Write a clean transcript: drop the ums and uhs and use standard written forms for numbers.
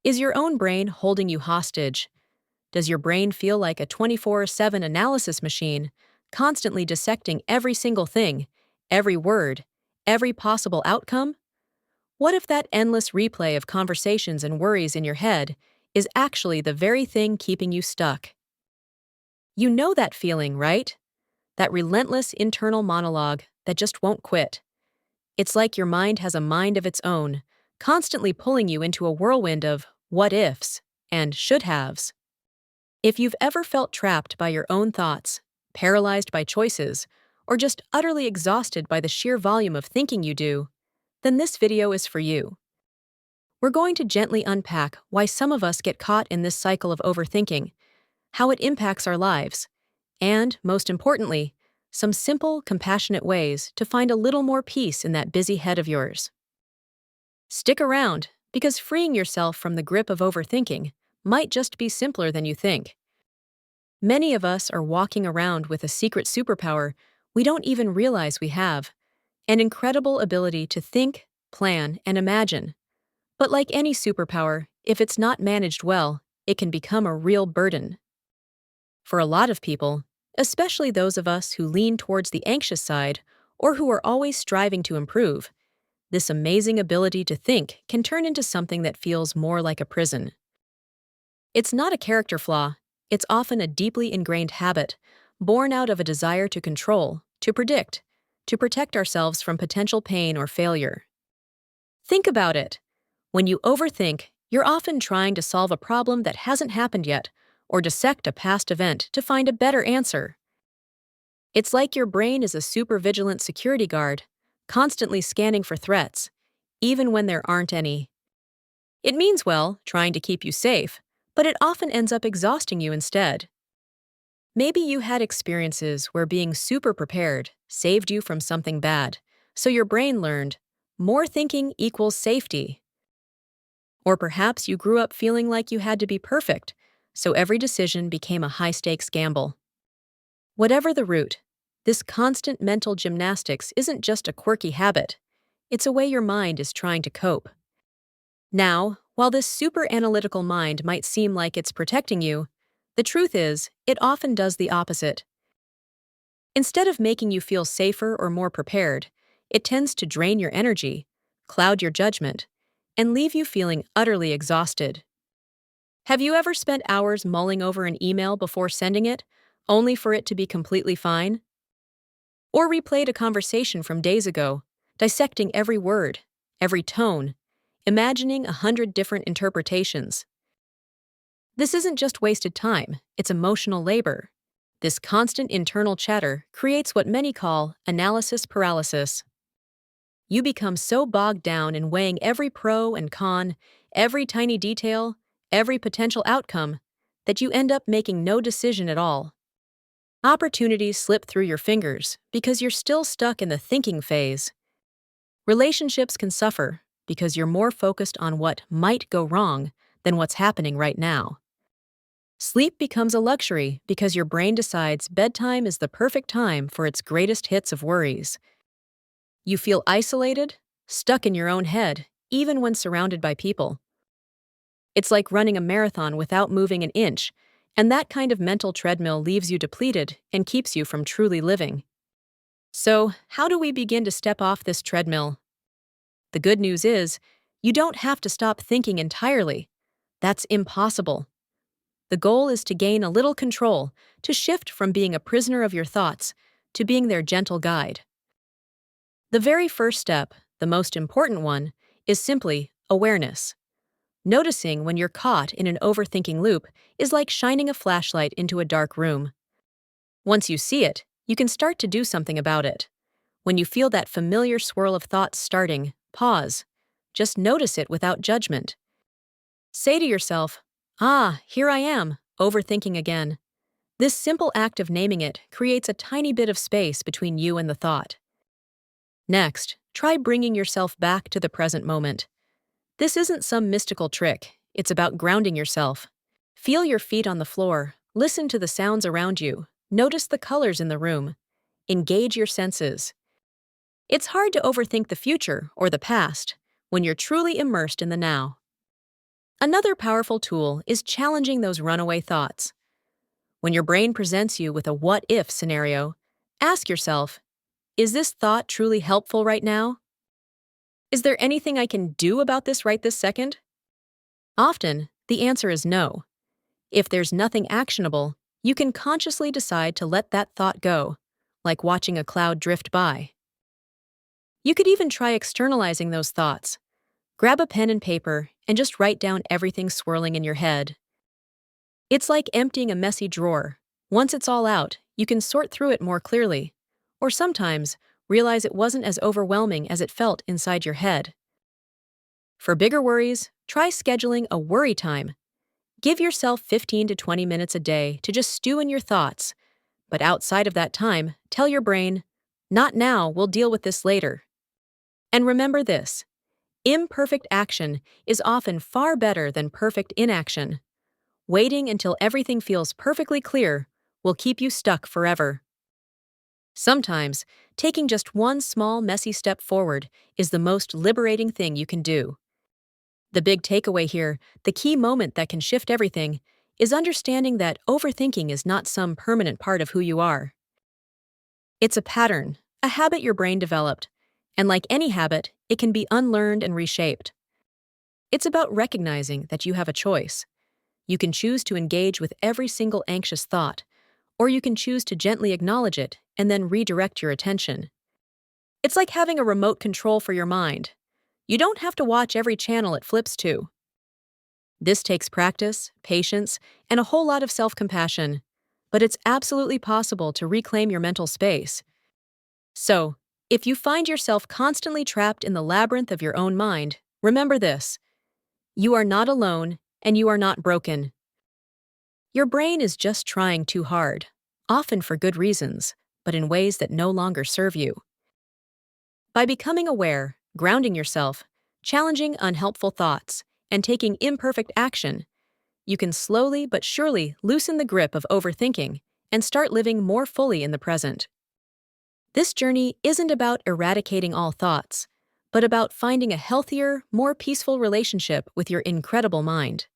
Is your own brain holding you hostage? Does your brain feel like a 24/7 analysis machine, constantly dissecting every single thing, every word, every possible outcome? What if that endless replay of conversations and worries in your head is actually the very thing keeping you stuck? You know that feeling, right? That relentless internal monologue that just won't quit. It's like your mind has a mind of its own, constantly pulling you into a whirlwind of what ifs and should haves. If you've ever felt trapped by your own thoughts, paralyzed by choices, or just utterly exhausted by the sheer volume of thinking you do, then this video is for you. We're going to gently unpack why some of us get caught in this cycle of overthinking, how it impacts our lives, and, most importantly, some simple, compassionate ways to find a little more peace in that busy head of yours. Stick around, because freeing yourself from the grip of overthinking might just be simpler than you think. Many of us are walking around with a secret superpower we don't even realize we have, an incredible ability to think, plan, and imagine. But like any superpower, if it's not managed well, it can become a real burden. For a lot of people, especially those of us who lean towards the anxious side or who are always striving to improve, this amazing ability to think can turn into something that feels more like a prison. It's not a character flaw, it's often a deeply ingrained habit, born out of a desire to control, to predict, to protect ourselves from potential pain or failure. Think about it. When you overthink, you're often trying to solve a problem that hasn't happened yet, or dissect a past event to find a better answer. It's like your brain is a super vigilant security guard, constantly scanning for threats, even when there aren't any. It means well, trying to keep you safe, but it often ends up exhausting you instead. Maybe you had experiences where being super prepared saved you from something bad, so your brain learned, more thinking equals safety. Or perhaps you grew up feeling like you had to be perfect, so every decision became a high-stakes gamble. Whatever the root, this constant mental gymnastics isn't just a quirky habit, it's a way your mind is trying to cope. Now, while this super analytical mind might seem like it's protecting you, the truth is, it often does the opposite. Instead of making you feel safer or more prepared, it tends to drain your energy, cloud your judgment, and leave you feeling utterly exhausted. Have you ever spent hours mulling over an email before sending it, only for it to be completely fine? Or replayed a conversation from days ago, dissecting every word, every tone, imagining 100 different interpretations? This isn't just wasted time, it's emotional labor. This constant internal chatter creates what many call analysis paralysis. You become so bogged down in weighing every pro and con, every tiny detail, every potential outcome, that you end up making no decision at all. Opportunities slip through your fingers because you're still stuck in the thinking phase. Relationships can suffer because you're more focused on what might go wrong than what's happening right now. Sleep becomes a luxury because your brain decides bedtime is the perfect time for its greatest hits of worries. You feel isolated, stuck in your own head, even when surrounded by people. It's like running a marathon without moving an inch, and that kind of mental treadmill leaves you depleted and keeps you from truly living. So, how do we begin to step off this treadmill? The good news is, you don't have to stop thinking entirely. That's impossible. The goal is to gain a little control, to shift from being a prisoner of your thoughts to being their gentle guide. The very first step, the most important one, is simply awareness. Noticing when you're caught in an overthinking loop is like shining a flashlight into a dark room. Once you see it, you can start to do something about it. When you feel that familiar swirl of thoughts starting, pause. Just notice it without judgment. Say to yourself, here I am, overthinking again. This simple act of naming it creates a tiny bit of space between you and the thought. Next, try bringing yourself back to the present moment. This isn't some mystical trick, it's about grounding yourself. Feel your feet on the floor, listen to the sounds around you, notice the colors in the room. Engage your senses. It's hard to overthink the future or the past when you're truly immersed in the now. Another powerful tool is challenging those runaway thoughts. When your brain presents you with a what if scenario, ask yourself, is this thought truly helpful right now? Is there anything I can do about this right this second? Often, the answer is no. If there's nothing actionable, you can consciously decide to let that thought go, like watching a cloud drift by. You could even try externalizing those thoughts. Grab a pen and paper and just write down everything swirling in your head. It's like emptying a messy drawer. Once it's all out, you can sort through it more clearly. Or sometimes, realize it wasn't as overwhelming as it felt inside your head. For bigger worries, try scheduling a worry time. Give yourself 15 to 20 minutes a day to just stew in your thoughts. But outside of that time, tell your brain, not now, we'll deal with this later. And remember this, imperfect action is often far better than perfect inaction. Waiting until everything feels perfectly clear will keep you stuck forever. Sometimes, taking just one small, messy step forward is the most liberating thing you can do. The big takeaway here, the key moment that can shift everything, is understanding that overthinking is not some permanent part of who you are. It's a pattern, a habit your brain developed, and like any habit, it can be unlearned and reshaped. It's about recognizing that you have a choice. You can choose to engage with every single anxious thought, or you can choose to gently acknowledge it and then redirect your attention. It's like having a remote control for your mind. You don't have to watch every channel it flips to. This takes practice, patience, and a whole lot of self-compassion, but it's absolutely possible to reclaim your mental space. So, if you find yourself constantly trapped in the labyrinth of your own mind, remember this. You are not alone, and you are not broken. Your brain is just trying too hard, often for good reasons, but in ways that no longer serve you. By becoming aware, grounding yourself, challenging unhelpful thoughts, and taking imperfect action, you can slowly but surely loosen the grip of overthinking and start living more fully in the present. This journey isn't about eradicating all thoughts, but about finding a healthier, more peaceful relationship with your incredible mind.